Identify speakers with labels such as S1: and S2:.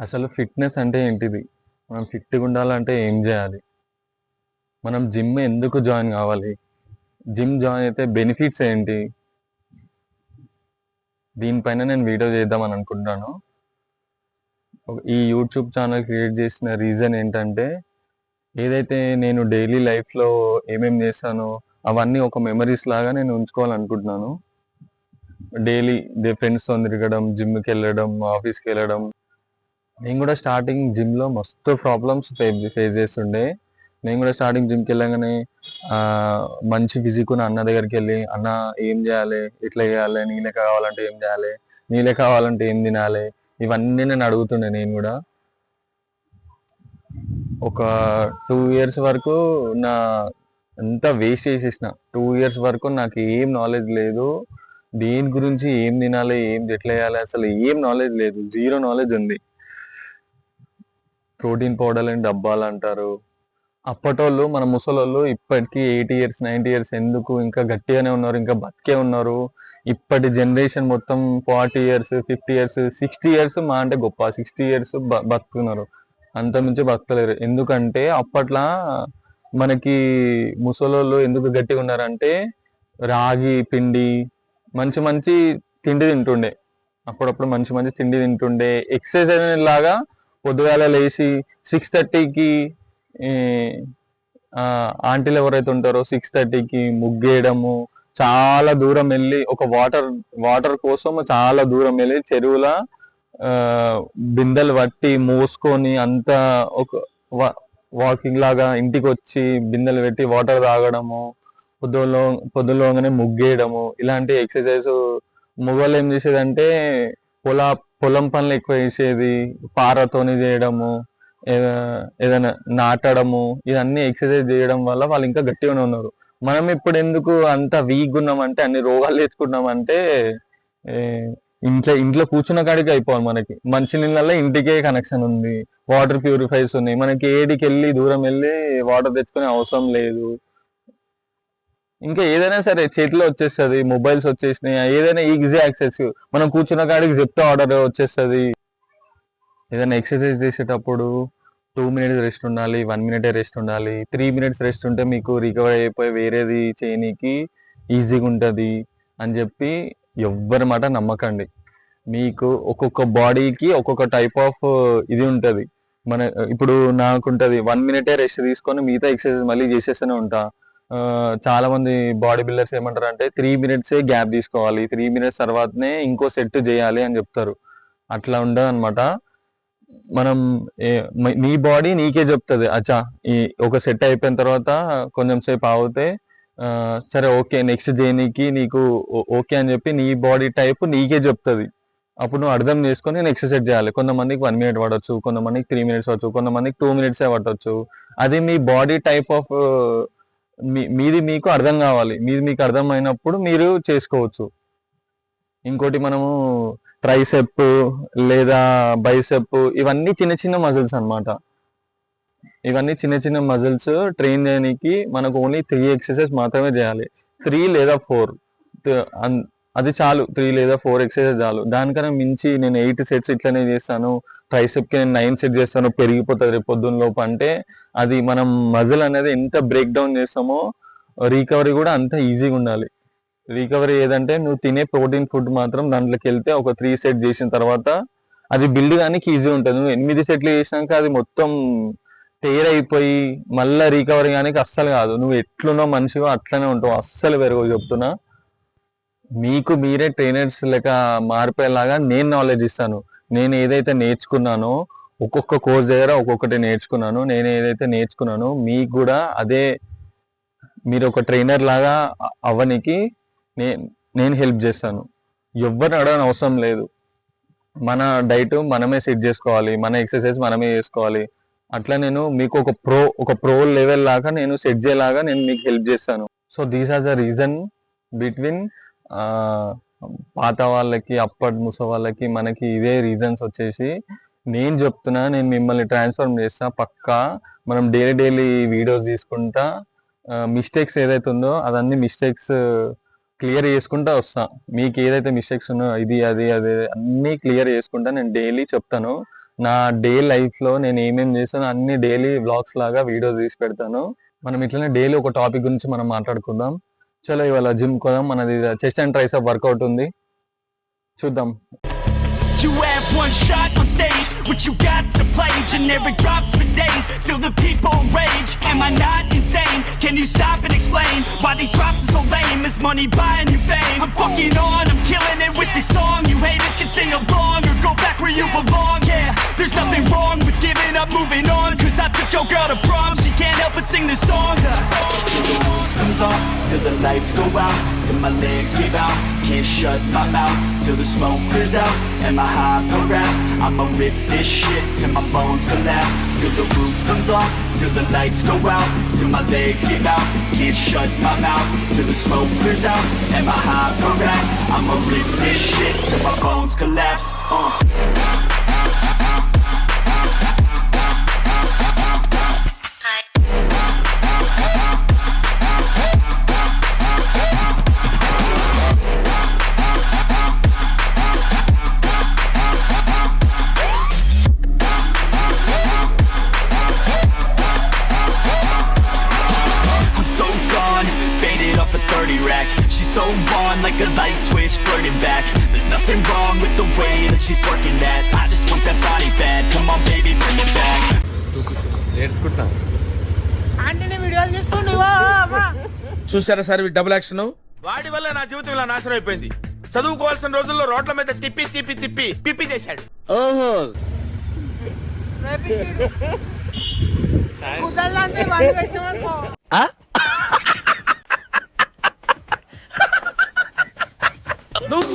S1: అసలు ఫిట్‌నెస్ అంటే ఏంటిది? మనం ఫిట్‌గా ఉండాలంటే ఏం జేయాలి? మనం జిమ్ ఎందుకు జాయిన్ గావాలి? జిమ్ జాయిన్ అయితే బెనిఫిట్స్ ఏంటి? దీనిపైన నేను వీడియో చేద్దామని అనుకుంటున్నాను. ఈ యూట్యూబ్ ఛానల్ క్రియేట్ చేసిన రీజన్ ఏంటంటే, ఏదైతే నేను డైలీ లైఫ్‌లో ఏమేమి చేశానో, అవన్నీ ఒక మెమరీస్ లాగా నేను ఉంచుకోవాలనుకుంటున్నాను. డైలీ ఫ్రెండ్స్‌తోని తిరగడం, జిమ్‌కెళ్ళడం, ఆఫీస్‌కెళ్ళడం. నేను గూడా స్టార్టింగ్ జిమ్‌లో మస్తు ప్రాబ్లమ్స్ ఫేస్ చేస్తుండే. నేను గూడా స్టార్టింగ్ జిమ్‌కెళ్ళంగానే మంచి ఫిజిక్ ఉన్న అన్న దగ్గరికెళ్ళి, "అన్న ఏం జేయాలే? ఎట్లా జేయాలే? నీ లెక్క కావాలంటే ఏం జేయాలే? నీ లెక్క కావాలంటే ఏం తినాలే?" ఇవన్నీ నేను అడుగుతుండే నేను గూడా. ఒక 2 ఇయర్స్ వరకు నా అంతా వేస్ట్ చేసేసిన. 2 ఇయర్స్ వరకు నాకు ఏం నాలెడ్జ్ లేదు. దేని గురించి ఏం తినాలి? ఎట్లా చేయాలి? అసలు ఏం నాలెడ్జ్ లేదు. జీరో నాలెడ్జ్ ఉంది. ప్రోటీన్ పౌడర్‌లని డబ్బాలంటారు. అప్పటోళ్ళు మన ముసలోళ్ళు ఇప్పటికి 80 ఇయర్స్, 90 ఇయర్స్ ఎందుకు ఇంకా గట్టిగానే ఉన్నారు. ఇంకా బతికే ఉన్నారు. ఇప్పటి జనరేషన్ మొత్తం 40 ఇయర్స్, 50 ఇయర్స్, 60 ఇయర్స్ మహా అంటే గొప్ప. 60 ఇయర్స్ బతుకుతున్నారు. అంతకుమించి బతకలేరు. ఎందుకంటే అప్పట్లా మనకి ముసలోళ్ళు ఎందుకు గట్టిగా ఉన్నారంటే రాగి పిండి మంచి మంచి తిండి తింటుండే. అప్పుడప్పుడు మంచి మంచి తిండి తింటుండే. ఎక్సర్సైజ్ లాగా పొద్దుగాల లేచి 6:30కి ఆంటీలు ఎవరైతే ఉంటారో 6:30కి ముగ్గేయడము, చాలా దూరం వెళ్ళి ఒక వాటర్ వాటర్ కోసం చాలా దూరం వెళ్ళి చెరువుల బిందెలు పట్టి మోసుకొని అంతా ఒక వాకింగ్ లాగా ఇంటికి వచ్చి బిందెలు పెట్టి వాటర్ తాగడము, పొద్దులో పొద్దులోగానే ముగ్గేయడము, ఇలాంటి ఎక్సర్సైజ్ మగవాళ్ళు ఏం చేసేదంటే పొలా పొలం పనులు ఎక్కువ చేసేది, పారతోని చేయడము, ఏదైనా నాటడము, ఇవన్నీ ఎక్సర్సైజ్ చేయడం వల్ల వాళ్ళు ఇంకా గట్టిగానే ఉన్నారు. మనం ఇప్పుడు ఎందుకు అంత వీక్ ఉన్నామంటే, అన్ని రోగాలు తెచ్చుకున్నామంటే ఏ, ఇంట్లో ఇంట్లో కూర్చున్న కాడికి అయిపోవాలి మనకి. మంచి నీళ్ళల్లో ఇంటికే కనెక్షన్ ఉంది, వాటర్ ప్యూరిఫైర్స్ ఉన్నాయి, మనకి ఏడికి వెళ్ళి దూరం వెళ్ళి వాటర్ తెచ్చుకునే అవసరం లేదు. ఇంకా ఏదైనా సరే చేతిలో వచ్చేస్తుంది, మొబైల్స్ వచ్చేసినాయి, ఏదైనా ఈజీ యాక్సెస్. మనం కూర్చున్న కాడికి చెప్తే ఆర్డర్ వచ్చేస్తుంది. ఏదైనా ఎక్సర్సైజ్ చేసేటప్పుడు 2 మినిట్స్ రెస్ట్ ఉండాలి, 1 మినిటే రెస్ట్ ఉండాలి. 3 మినిట్స్ రెస్ట్ ఉంటే మీకు రికవర్ అయిపోయి వేరేది చేయనీకి ఈజీగా ఉంటుంది అని చెప్పి ఎవ్వరి మాట నమ్మకండి. మీకు ఒక్కొక్క బాడీకి ఒక్కొక్క టైప్ ఆఫ్ ఇది ఉంటుంది. మన ఇప్పుడు నాకుంటది 1 మినిటే రెస్ట్ తీసుకొని మిగతా ఎక్సర్సైజ్ మళ్ళీ చేసేస్తూనే ఉంటా. చాలా మంది బాడీ బిల్డర్స్ ఏమంటారు అంటే 3 మినిట్సే గ్యాప్ తీసుకోవాలి, 3 మినిట్స్ తర్వాతనే ఇంకో సెట్ చేయాలి అని చెప్తారు. అట్లా ఉండదు అనమాట. మనం నీ బాడీ నీకే చెప్తుంది, అచ్చా ఈ ఒక సెట్ అయిపోయిన తర్వాత కొంచెం సేపు ఆగితే సరే ఓకే నెక్స్ట్ చేయనీకి నీకు ఓకే అని చెప్పి నీ బాడీ టైప్ నీకే చెప్తుంది. అప్పుడు నువ్వు అర్థం చేసుకొని నెక్స్ట్ సెట్ చేయాలి. కొంతమందికి 1 మినిట్ పడవచ్చు, కొంతమందికి 3 మినిట్స్ పడవచ్చు, కొంతమందికి 2 మినిట్సే పట్టవచ్చు. అది మీ బాడీ టైప్ ఆఫ్ మీది మీకు అర్థం కావాలి. మీది మీకు అర్థం అయినప్పుడు మీరు చేసుకోవచ్చు. ఇంకోటి మనము ట్రైసెప్ లేదా బైసెప్, ఇవన్నీ చిన్న చిన్న మజిల్స్ అన్నమాట. ఇవన్నీ చిన్న చిన్న మజిల్స్ ట్రైన్ చేయడానికి మనకు ఓన్లీ 3 ఎక్సర్సైజ్ మాత్రమే చేయాలి. 3 లేదా 4 అది చాలు. 3 లేదా 4 ఎక్సర్సైజ్ చాలు. దానికన్నా మించి నేను 8 సెట్స్ ఇట్లనే చేస్తాను, ట్రైసెప్కి నేను 9 సెట్స్ చేస్తాను, పెరిగిపోతుంది రేపు పొద్దున్న లోపు అంటే, అది మనం మజిల్ అనేది ఎంత బ్రేక్ డౌన్ చేస్తామో రికవరీ కూడా అంత ఈజీగా ఉండాలి. రికవరీ ఏదంటే నువ్వు తినే ప్రోటీన్ ఫుడ్ మాత్రం దాంట్లోకి వెళ్తే ఒక 3 సెట్ చేసిన తర్వాత అది బిల్డ్ కానీ ఈజీ ఉంటుంది. నువ్వు 8 సెట్లు చేసినాక అది మొత్తం టేర్ అయిపోయి మళ్ళీ రికవరీ కానీ అస్సలు కాదు. నువ్వు ఎట్లున్నావు మనిషిగా అట్లనే ఉంటావు, అస్సలు పెరగవు చెప్తున్నా. మీకు మీరే ట్రైనర్స్ లెక్క మారిపోయేలాగా నేను నాలెడ్జ్ ఇస్తాను. నేను ఏదైతే నేర్చుకున్నానో ఒక్కొక్క కోర్స్ దగ్గర ఒక్కొక్కటి నేర్చుకున్నాను. నేను ఏదైతే నేర్చుకున్నానో మీకు కూడా అదే, మీరు ఒక ట్రైనర్ లాగా అవ్వనికి నేను హెల్ప్ చేస్తాను. ఎవరిని అడగని అవసరం లేదు. మన డైట్ మనమే సెట్ చేసుకోవాలి, మన ఎక్సర్సైజ్ మనమే చేసుకోవాలి. అట్లా నేను మీకు ఒక ప్రో లెవెల్ లాగా నేను సెట్ చేయలాగా నేను మీకు హెల్ప్ చేస్తాను. So these are the reason between పాత వాళ్ళకి అప్పటి ముస వాళ్ళకి మనకి ఇవే రీజన్స్ వచ్చేసి. నేను చెప్తున్నా, నేను మిమ్మల్ని ట్రాన్స్ఫార్మ్ చేస్తా పక్కా. మనం డైలీ వీడియోస్ తీసుకుంటా మిస్టేక్స్ ఏదైతే ఉందో అదన్నీ మిస్టేక్స్ క్లియర్ చేసుకుంటా వస్తా. మీకు ఏదైతే మిస్టేక్స్ ఉన్నాయో ఇది అది అదే అన్నీ క్లియర్ చేసుకుంటా నేను డైలీ చెప్తాను. నా డే లైఫ్ లో నేను ఏమేమి చేస్తానో అన్ని డైలీ వ్లాగ్స్ లాగా వీడియోస్ తీసి పెడతాను. మనం ఇట్లనే డైలీ ఒక టాపిక్ గురించి మనం మాట్లాడుకుందాం. చలో ఇవాళ జిమ్ కోదాం. మనది చెస్ట్ అండ్ ట్రైసెప్ వర్కౌట్ ఉంది, చూద్దాం.
S2: You have one shot on stage, what you got to play? Generic drops for days, still the people rage. Am I not insane? Can you stop and explain why these drops are so lame? Is money buying you fame? I'm fucking on, I'm killing it with this song. You haters can sing along or go back where you belong. Yeah, there's nothing wrong with giving up, moving on. Cause I took your girl to prom, she can't help but sing this song. Till the roof comes off, till the lights go out, till my legs give out, can't shut my mouth, till the smoke clears out, and my high progress. I'ma rip this shit till my bones collapse. Till the roof comes off, till the lights go out, till my legs give out, can't shut my mouth, till the smoke clears out, and my high progress. I'ma rip this shit till my bones collapse. She's so on like a light switch, flirting back. There's nothing wrong with the way that she's working that. I just want that body bad. Come on baby, bring it back.
S3: చూసారా sir double action. వాడి వల్ల నా జీవితం ఇలా నాశనం అయిపోయింది. చదువుకోవాల్సిన రోజుల్లో రోడ్ల మీద తిప్పి తిప్పి తిప్పి పిప్పి చేశాడు. ఓహో నువ్వు